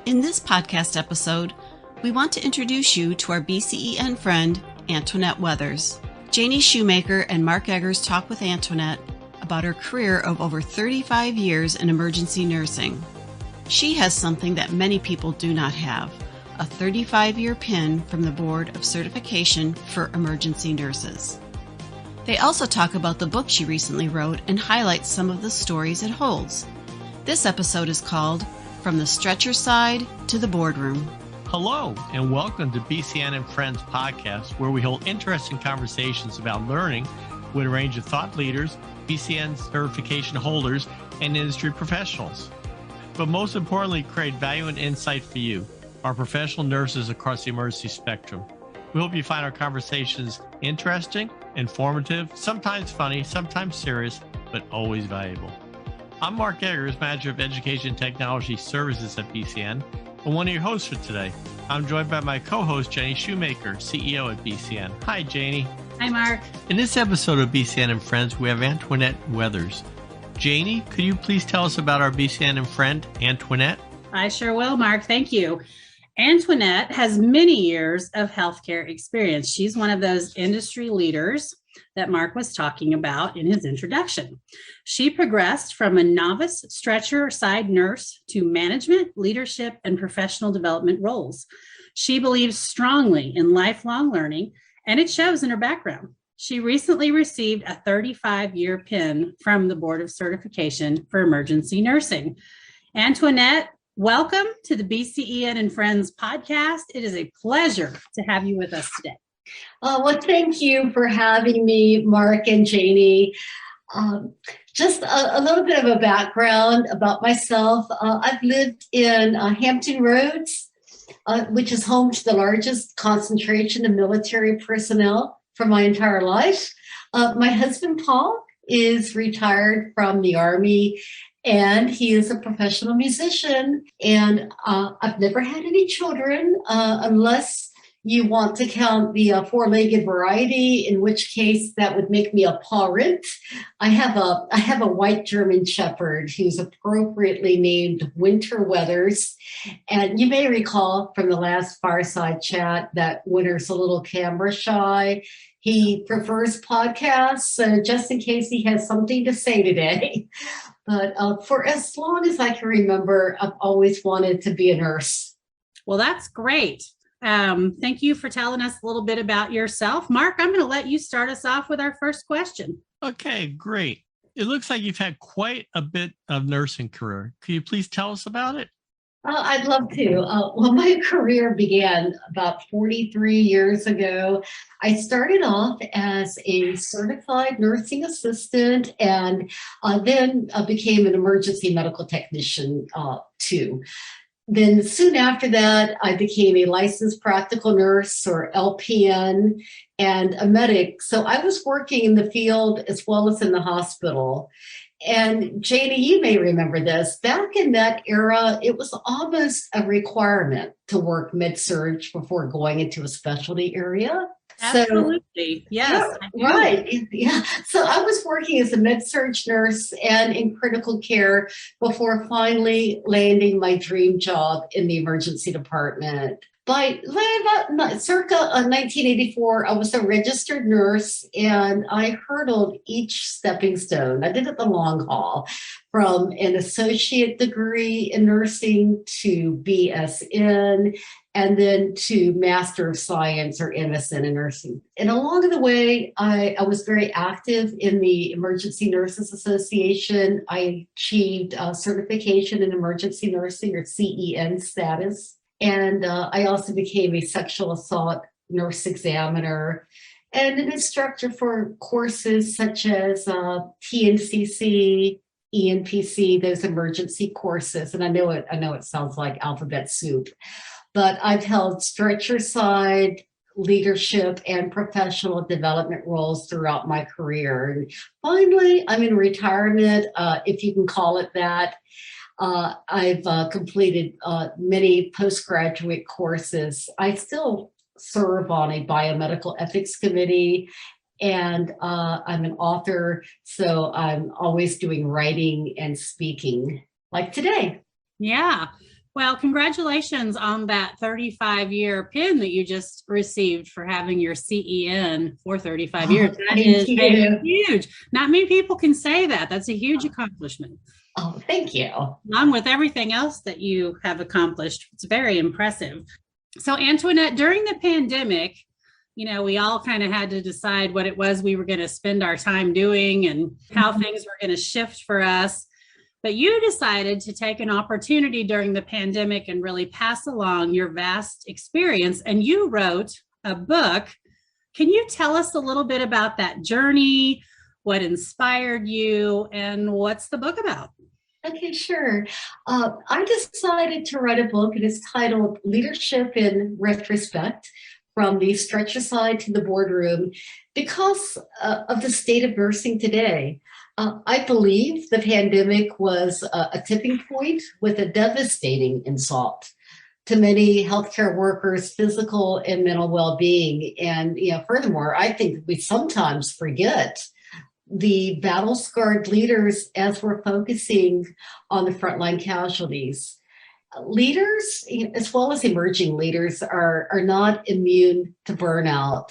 In this podcast episode, we want to introduce you to our BCEN friend, Antoinette Weathers. Janie Schumaker and Mark Eggers talk with Antoinette about her career of over 35 years in emergency nursing. She has something that many people do not have, a 35-year PIN from the Board of Certification for Emergency Nurses. They also talk about the book she recently wrote and highlight some of the stories it holds. This episode is called From the Stretcher Side to the Boardroom. Hello, and welcome to BCEN and Friends podcast, where we hold interesting conversations about learning with a range of thought leaders, BCEN certification holders, and industry professionals. But most importantly, create value and insight for you, our professional nurses across the emergency spectrum. We hope you find our conversations interesting, informative, sometimes funny, sometimes serious, but always valuable. I'm Mark Eggers, Manager of Education Technology Services at BCEN, and one of your hosts for today. I'm joined by my co-host, Janie Schumaker, CEO at BCEN. Hi, Janie. Hi, Mark. In this episode of BCEN and Friends, we have Antoinette Weathers. Janie, could you please tell us about our BCEN and friend, Antoinette? I sure will, Mark. Thank you. Antoinette has many years of healthcare experience. She's one of those industry leaders that Mark was talking about in his introduction. She progressed from a novice stretcher side nurse to management, leadership, and professional development roles. She believes strongly in lifelong learning, and it shows in her background. She recently received a 35-year PIN from the Board of Certification for Emergency Nursing. Antoinette, welcome to the BCEN and Friends podcast. It is a pleasure to have you with us today. Well, thank you for having me, Mark and Janie. Just a little bit of a background about myself. I've lived in Hampton Roads, which is home to the largest concentration of military personnel for my entire life. My husband, Paul, is retired from the Army, and he is a professional musician. And I've never had any children unless you want to count the four-legged variety, in which case that would make me a parent. I have a white German Shepherd who's appropriately named Winter Weathers. And you may recall from the last Fireside Chat that Winter's a little camera shy. He prefers podcasts, so just in case he has something to say today. But for as long as I can remember, I've always wanted to be a nurse. Well, that's great. Thank you for telling us a little bit about yourself. Mark, I'm going to let you start us off with our first question. Okay, great. It looks like you've had quite a bit of nursing career. Could you please tell us about it? I'd love to. Well, my career began about 43 years ago. I started off as a certified nursing assistant and then became an emergency medical technician too. Then soon after that, I became a licensed practical nurse, or LPN, and a medic. So I was working in the field as well as in the hospital. And Janie, you may remember this. Back in that era, it was almost a requirement to work med-surg before going into a specialty area. Absolutely. Yes. Yeah, right. Yeah. So I was working as a med-surg nurse and in critical care before finally landing my dream job in the emergency department. By circa 1984, I was a registered nurse, and I hurdled each stepping stone. I did it the long haul, from an associate degree in nursing to BSN, and then to Master of Science, or MSN in nursing. And along the way, I was very active in the Emergency Nurses Association. I achieved certification in emergency nursing, or CEN status. And I also became a sexual assault nurse examiner and an instructor for courses such as TNCC, ENPC, those emergency courses. And I know it sounds like alphabet soup, but I've held stretcher side, leadership, and professional development roles throughout my career. And finally, I'm in retirement, if you can call it that. I've completed many postgraduate courses. I still serve on a biomedical ethics committee, and I'm an author, so I'm always doing writing and speaking, like today. Yeah. Well, congratulations on that 35-year pin that you just received for having your CEN for 35 years. That is huge. Not many people can say that. That's a huge accomplishment. Oh, thank you. Along with everything else that you have accomplished, it's very impressive. So, Antoinette, during the pandemic, we all kind of had to decide what it was we were going to spend our time doing and how things were going to shift for us. But you decided to take an opportunity during the pandemic and really pass along your vast experience. And you wrote a book. Can you tell us a little bit about that journey, what inspired you, and what's the book about? Okay, sure. I decided to write a book, and it's titled Leadership in Retrospect, From the Stretcher Side to the Boardroom, because of the state of nursing today. I believe the pandemic was a tipping point with a devastating insult to many healthcare workers' physical and mental well-being. And furthermore, I think we sometimes forget the battle-scarred leaders as we're focusing on the frontline casualties. Leaders, as well as emerging leaders, are not immune to burnout.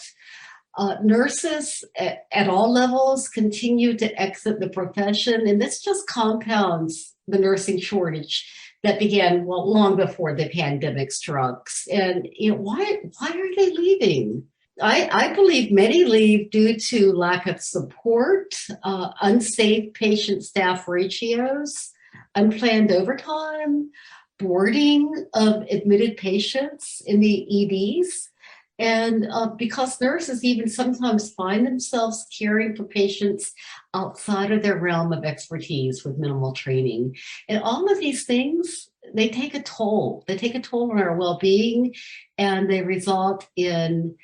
Nurses at all levels continue to exit the profession, and this just compounds the nursing shortage that began long before the pandemic struck. And why are they leaving? I believe many leave due to lack of support, unsafe patient-staff ratios, unplanned overtime, boarding of admitted patients in the EDs. And because nurses even sometimes find themselves caring for patients outside of their realm of expertise with minimal training. And all of these things, they take a toll. They take a toll on our well-being, and they result in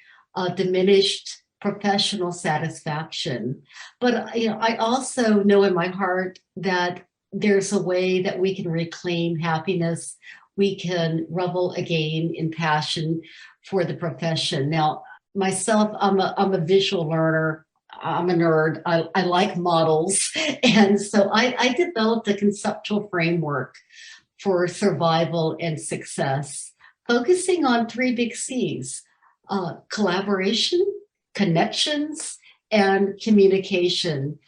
diminished professional satisfaction. But I also know in my heart that there's a way that we can reclaim happiness. We can revel again in passion for the profession. Now, myself, I'm a visual learner. I'm a nerd. I like models. And so I developed a conceptual framework for survival and success, focusing on 3 big C's: collaboration, connections, and communication.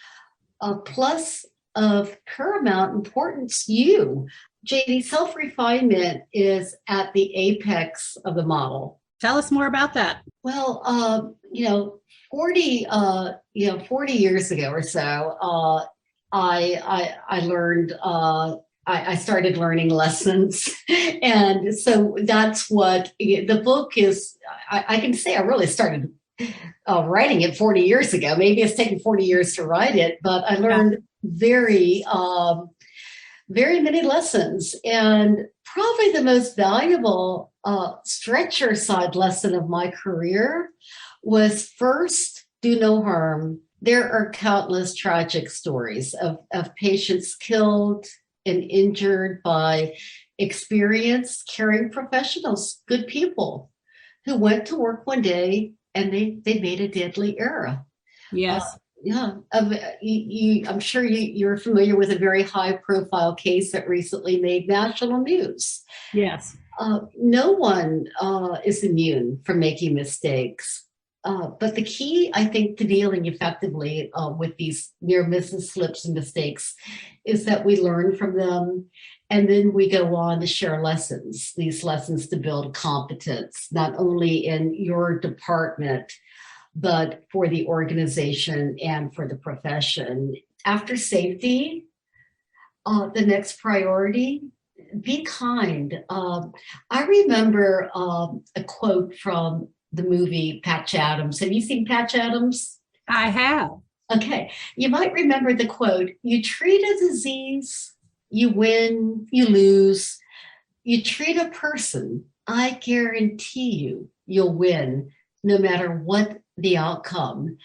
Plus, of paramount importance, Janie, self-refinement is at the apex of the model. Tell us more about that. Well, 40 years ago or so, I learned, I started learning lessons. And so that's what the book is. I can say I really started writing it 40 years ago. Maybe it's taken 40 years to write it, but I learned very many lessons. And probably the most valuable stretcher side lesson of my career was, first, do no harm. There are countless tragic stories of patients killed and injured by experienced caring professionals, good people, who went to work one day and they made a deadly error. Yes. I'm sure you're familiar with a very high-profile case that recently made national news. Yes. No one is immune from making mistakes. But the key, I think, to dealing effectively with these near misses, slips, and mistakes is that we learn from them, and then we go on to share lessons, these lessons to build competence, not only in your department, but for the organization and for the profession. After safety, the next priority, be kind. I remember a quote from the movie Patch Adams. Have you seen Patch Adams? I have. Okay. You might remember the quote: you treat a disease, you win, you lose. You treat a person, I guarantee you'll win, no matter what the outcome.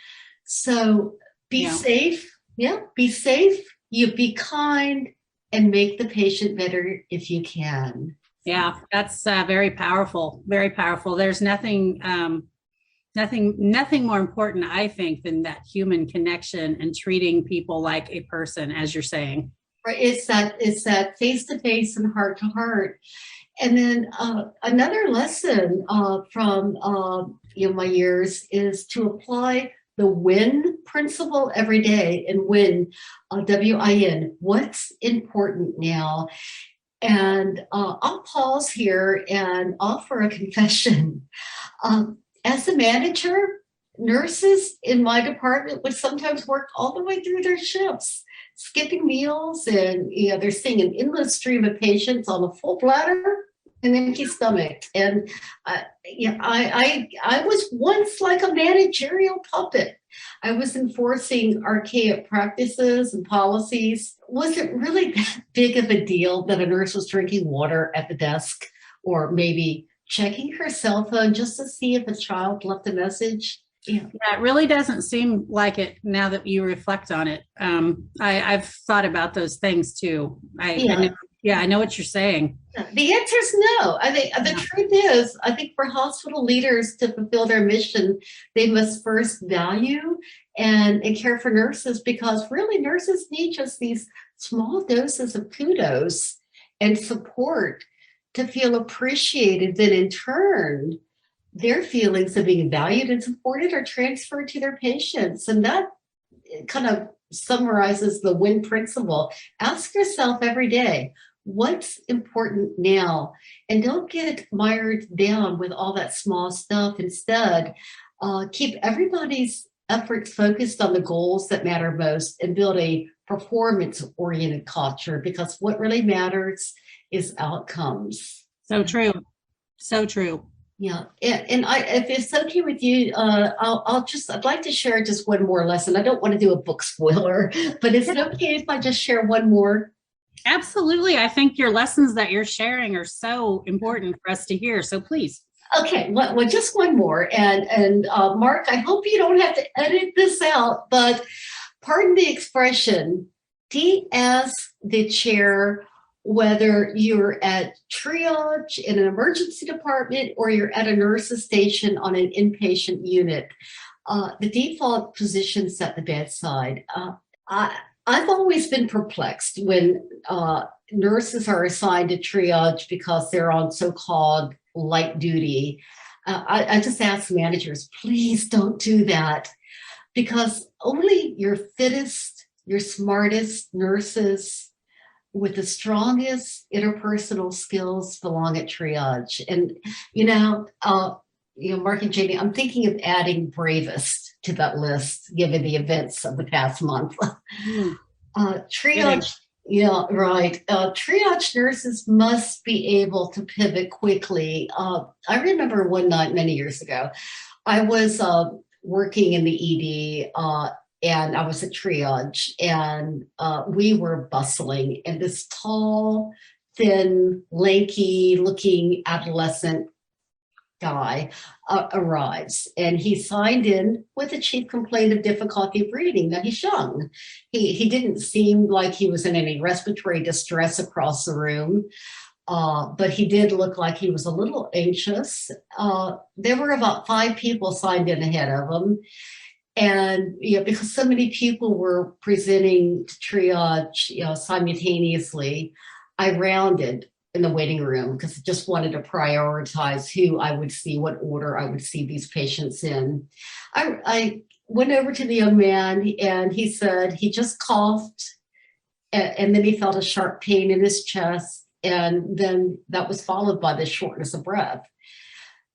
So be safe. Yeah, be safe. You be kind and make the patient better if you can. Yeah, that's very powerful. Very powerful. There's nothing more important, I think, than that human connection and treating people like a person, as you're saying. Right. It's that face to face and heart to heart. And then another lesson from my years is to apply the WIN principle every day. And WIN, W-I-N, what's important now? And I'll pause here and offer a confession. As a manager, nurses in my department would sometimes work all the way through their shifts, skipping meals, and they're seeing an endless stream of patients on a full bladder and empty stomach. And I was once like a managerial puppet. I was enforcing archaic practices and policies. Was it really that big of a deal that a nurse was drinking water at the desk, or maybe checking her cell phone just to see if a child left a message? Yeah, it really doesn't seem like it now that you reflect on it. I've thought about those things too. I know what you're saying. The answer is no. I think the truth is, I think for hospital leaders to fulfill their mission, they must first value and care for nurses, because really nurses need just these small doses of kudos and support to feel appreciated. Then in turn, their feelings of being valued and supported are transferred to their patients. And that kind of summarizes the WIN principle. Ask yourself every day, what's important now? And don't get mired down with all that small stuff. Instead, keep everybody's efforts focused on the goals that matter most and build a performance-oriented culture, because what really matters is outcomes. So true. So true. Yeah, and if it's okay with you, I'd like to share just one more lesson. I don't want to do a book spoiler, but is it okay if I just share one more? Absolutely. I think your lessons that you're sharing are so important for us to hear. So please. Okay, well, just one more. And Mark, I hope you don't have to edit this out, but pardon the expression, ask the chair whether you're at triage in an emergency department or you're at a nurse's station on an inpatient unit. The default position's at the bedside. I've always been perplexed when nurses are assigned to triage because they're on so-called light duty. I just ask managers, please don't do that, because only your fittest, your smartest nurses with the strongest interpersonal skills belong at triage. And, Mark and Janie, I'm thinking of adding bravest to that list, given the events of the past month. Triage, right. Triage nurses must be able to pivot quickly. I remember one night many years ago, I was working in the ED, and I was at triage, and we were bustling, and this tall, thin, lanky looking adolescent guy arrives, and he signed in with a chief complaint of difficulty breathing. Now, he's young. He didn't seem like he was in any respiratory distress across the room, but he did look like he was a little anxious. There were about 5 people signed in ahead of him. And because so many people were presenting to triage simultaneously, I rounded in the waiting room because I just wanted to prioritize who I would see, what order I would see these patients in. I went over to the young man, and he said he just coughed, and then he felt a sharp pain in his chest, and then that was followed by the shortness of breath.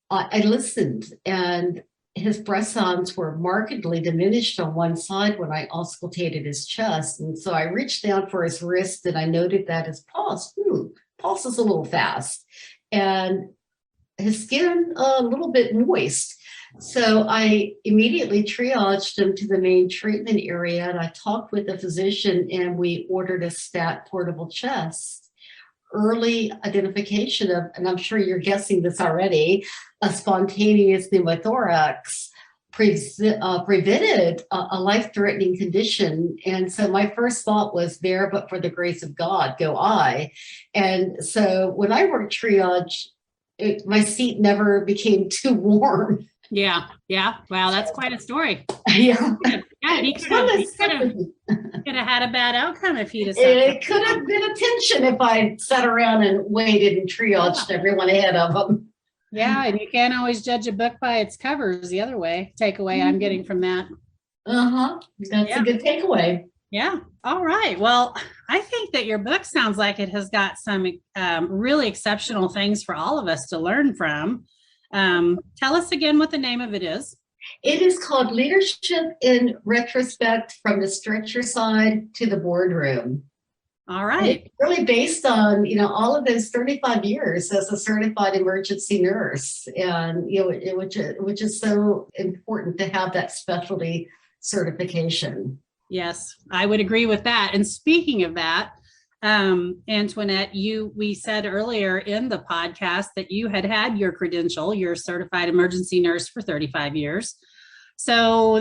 I listened, and his breath sounds were markedly diminished on one side when I auscultated his chest. And so I reached down for his wrist, and I noted that his pulse is a little fast, and his skin a little bit moist. So I immediately triaged him to the main treatment area, and I talked with the physician, and we ordered a stat portable chest. Early identification of, and I'm sure you're guessing this already, a spontaneous pneumothorax prevented a life-threatening condition. And so my first thought was, there, but for the grace of God, go I. And so when I worked triage, my seat never became too warm. Yeah. Wow, that's quite a story. Yeah. Yeah, he could have had a bad outcome if he'd have said It could have been a tension if I sat around and waited and triaged everyone ahead of them. Yeah, and you can't always judge a book by its covers the other way. Takeaway I'm getting from that. That's a good takeaway. Yeah. All right. Well, I think that your book sounds like it has got some really exceptional things for all of us to learn from. Tell us again what the name of it is. It is called Leadership in Retrospect, from the Stretcher Side to the Boardroom. All right. It's really based on, all of those 35 years as a certified emergency nurse, and, which is so important to have that specialty certification. Yes, I would agree with that. And speaking of that, Antoinette, we said earlier in the podcast that you had your credential, your certified emergency nurse, for 35 years. So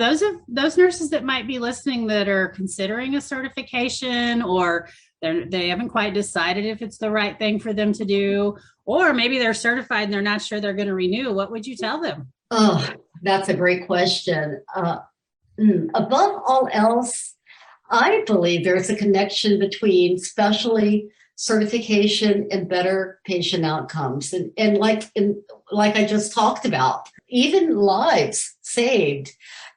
those nurses that might be listening that are considering a certification, or they haven't quite decided if it's the right thing for them to do, or maybe they're certified and they're not sure they're going to renew, what would you tell them? Oh, that's a great question. Above all else, I believe there's a connection between specialty certification and better patient outcomes. And like I just talked about, even lives saved.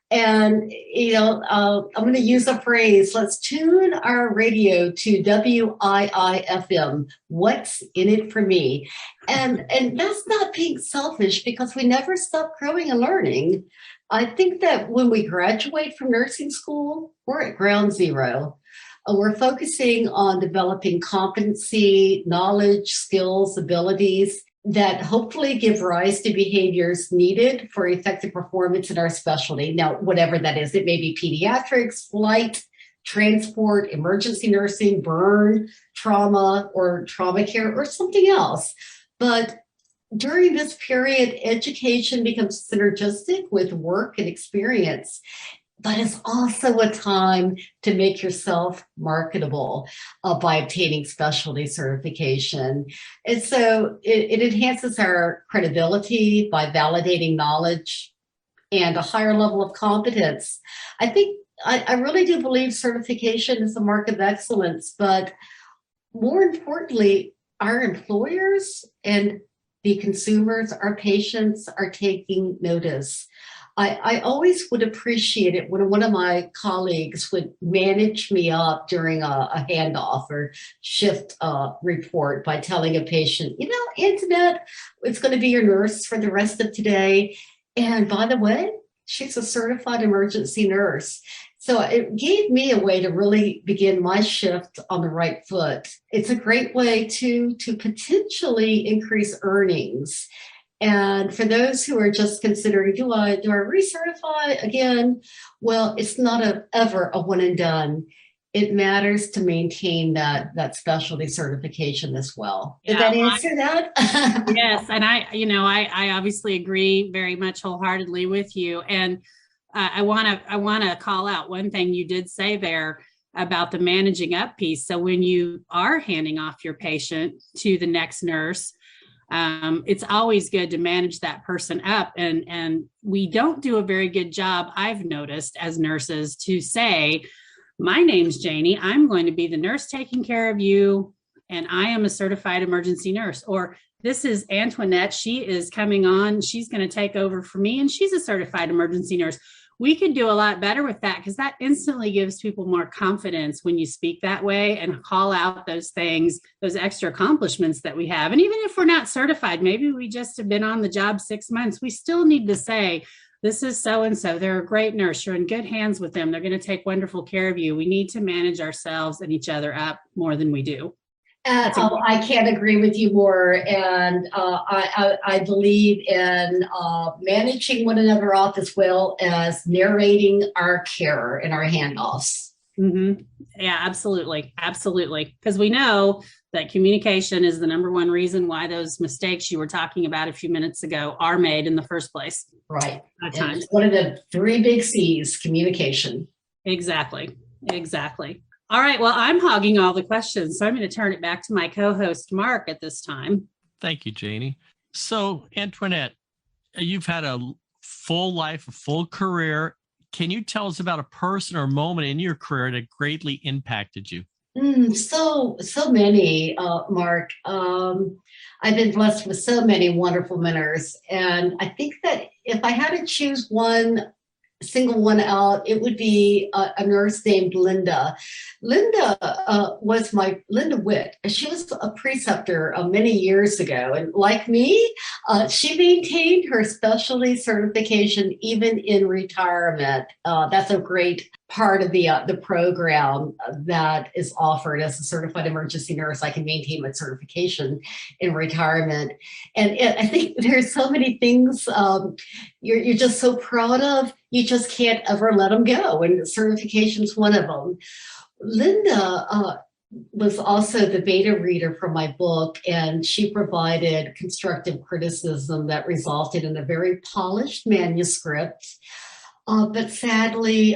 And, I'm going to use a phrase, let's tune our radio to WIIFM, what's in it for me? And that's not being selfish, because we never stop growing and learning. I think that when we graduate from nursing school, we're at ground zero. We're focusing on developing competency, knowledge, skills, abilities that hopefully give rise to behaviors needed for effective performance in our specialty. Now, whatever that is, it may be pediatrics, flight, transport, emergency nursing, burn, trauma, or trauma care, or something else. But during this period, education becomes synergistic with work and experience, but it's also a time to make yourself marketable by obtaining specialty certification. And so it enhances our credibility by validating knowledge and a higher level of competence. I think I really do believe certification is a mark of excellence, but more importantly, our employers and the consumers, our patients, are taking notice. I always would appreciate it when one of my colleagues would manage me up during a handoff or shift report by telling a patient, Antoinette, it's going to be your nurse for the rest of today. And by the way, she's a certified emergency nurse. So it gave me a way to really begin my shift on the right foot. It's a great way to potentially increase earnings. And for those who are just considering, do I recertify again? Well, it's not ever a one and done. It matters to maintain that specialty certification as well. Did that answer that? Yes, and I obviously agree very much wholeheartedly with you. And I want to call out one thing you did say there about the managing up piece. So when you are handing off your patient to the next nurse, it's always good to manage that person up. And we don't do a very good job, I've noticed, as nurses, to say, my name's Janie, I'm going to be the nurse taking care of you, and I am a certified emergency nurse. Or this is Antoinette, she is coming on, she's going to take over for me, and she's a certified emergency nurse. We could do a lot better with that, because that instantly gives people more confidence when you speak that way and call out those things, those extra accomplishments that we have. And even if we're not certified, maybe we just have been on the job 6 months, we still need to say, this is so-and-so, they're a great nurse, you're in good hands with them, they're going to take wonderful care of you. We need to manage ourselves and each other up more than we do. I can't agree with you more. And I believe in managing one another off as well as narrating our care and our handoffs. Mm-hmm. Yeah, absolutely. Absolutely. Because we know that communication is the number one reason why those mistakes you were talking about a few minutes ago are made in the first place. Right. At times. One of the 3 big C's, communication. Exactly. Exactly. All right. Well, I'm hogging all the questions, so I'm going to turn it back to my co-host, Mark, at this time. Thank you, Janie. So, Antoinette, you've had a full life, a full career. Can you tell us about a person or moment in your career that greatly impacted you? So many, Mark. I've been blessed with so many wonderful mentors. And I think that if I had to choose one, single one out, it would be a nurse named Linda. Linda was Linda Witt. She was a preceptor many years ago. And like me, she maintained her specialty certification even in retirement. That's a great part of the program that is offered as a certified emergency nurse. I can maintain my certification in retirement. And I think there's so many things you're just so proud of. You just can't ever let them go. And certification's one of them. Linda was also the beta reader for my book, and she provided constructive criticism that resulted in a very polished manuscript. But sadly,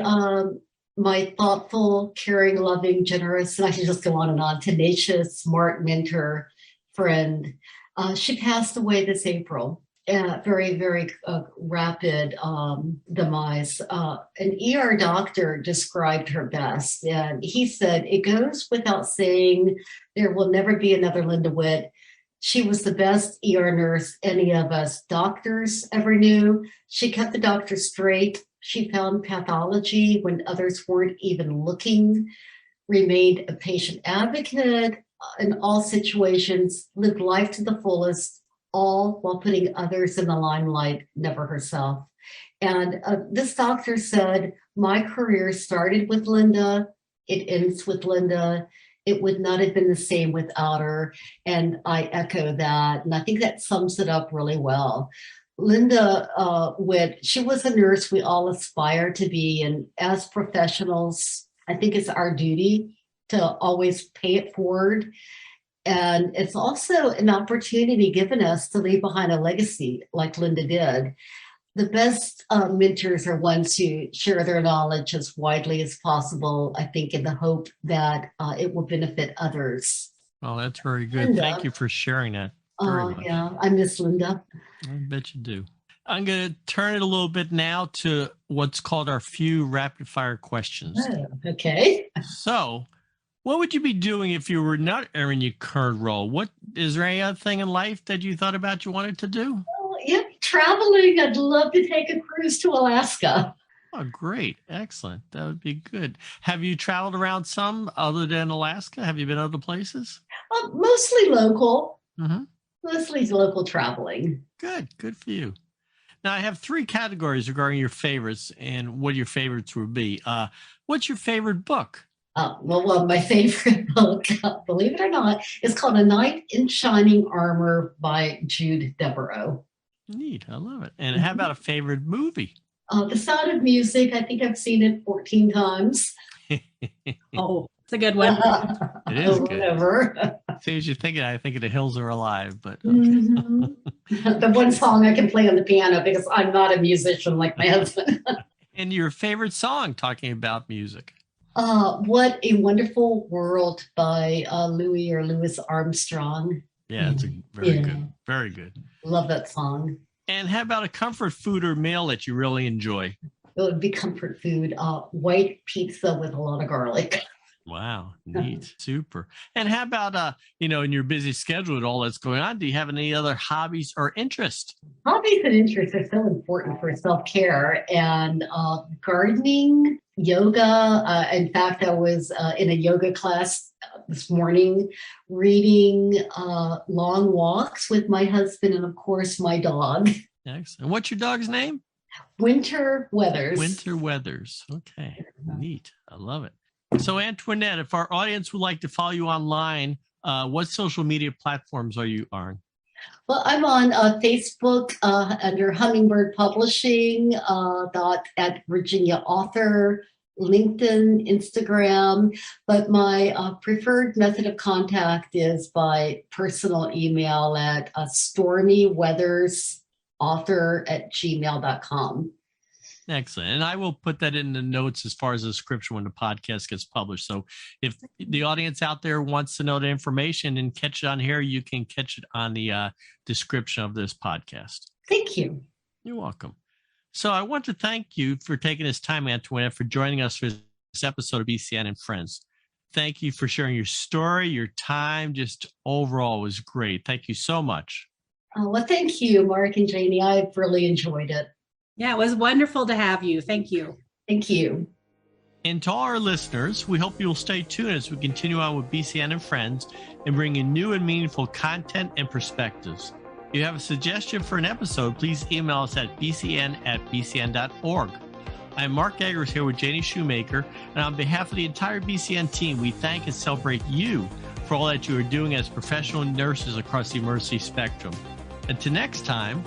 my thoughtful, caring, loving, generous, and I can just go on, tenacious, smart mentor, friend, she passed away this April. Very, very rapid demise. An ER doctor described her best, and he said, "It goes without saying, there will never be another Linda Witt. She was the best ER nurse any of us doctors ever knew. She kept the doctors straight. She found pathology when others weren't even looking, remained a patient advocate in all situations, lived life to the fullest, all while putting others in the limelight, never herself." And this doctor said, "My career started with Linda. It ends with Linda. It would not have been the same without her." And I echo that. And I think that sums it up really well. Linda Witt, she was a nurse we all aspire to be. And as professionals, I think it's our duty to always pay it forward. And it's also an opportunity given us to leave behind a legacy like Linda did. The best mentors are ones who share their knowledge as widely as possible, I think, in the hope that it will benefit others. Oh, that's very good. Linda. Thank you for sharing that. Very much. Yeah, I miss Linda. I bet you do. I'm going to turn it a little bit now to what's called our few rapid fire questions. Oh, okay. So, what would you be doing if you were not in your current role? What is there any other thing in life that you thought about you wanted to do? Yeah, traveling. I'd love to take a cruise to Alaska. Oh, great. Excellent. That would be good. Have you traveled around some other than Alaska? Have you been other places? Mostly local. Mm-hmm. Mostly local traveling. Good. Good for you. Now, I have 3 categories regarding your favorites and what your favorites would be. What's your favorite book? Well, my favorite book, believe it or not, is called A Knight in Shining Armor by Jude Devereaux. Neat. I love it. And how about a favorite movie? The Sound of Music. I think I've seen it 14 times. Oh, it's a good one. It is good. Whatever. As soon as you think it, I think of The Hills Are Alive. But The one song I can play on the piano because I'm not a musician like my husband. And your favorite song talking about music? What a Wonderful World by Louis Armstrong. Yeah, it's very good. Very good. Love that song. And how about a comfort food or meal that you really enjoy? It would be comfort food. White pizza with a lot of garlic. Wow, neat. Super. And how about, in your busy schedule with all that's going on, do you have any other hobbies or interests? Hobbies and interests are so important for self-care, and gardening, yoga. In fact, I was in a yoga class this morning, reading long walks with my husband and, of course, my dog. Excellent. What's your dog's name? Winter Weathers. Winter Weathers. Okay, neat. I love it. So, Antoinette, if our audience would like to follow you online, what social media platforms are you on? Well, I'm on Facebook under Hummingbird Publishing, at Virginia Author, LinkedIn, Instagram, but my preferred method of contact is by personal email at stormyweathersauthor@gmail.com. Excellent. And I will put that in the notes as far as the description when the podcast gets published. So if the audience out there wants to know the information and catch it on here, you can catch it on the description of this podcast. Thank you. You're welcome. So I want to thank you for taking this time, Antoinette, for joining us for this episode of BCN and Friends. Thank you for sharing your story, your time, just overall was great. Thank you so much. Oh, well, thank you, Mark and Janie. I've really enjoyed it. Yeah, it was wonderful to have you. Thank you. Thank you. And to all our listeners, we hope you'll stay tuned as we continue on with BCN and Friends and bring in new and meaningful content and perspectives. If you have a suggestion for an episode, please email us at bcn@bcn.org. I'm Mark Eggers here with Janie Schumaker, and on behalf of the entire BCN team, we thank and celebrate you for all that you are doing as professional nurses across the emergency spectrum. Until next time,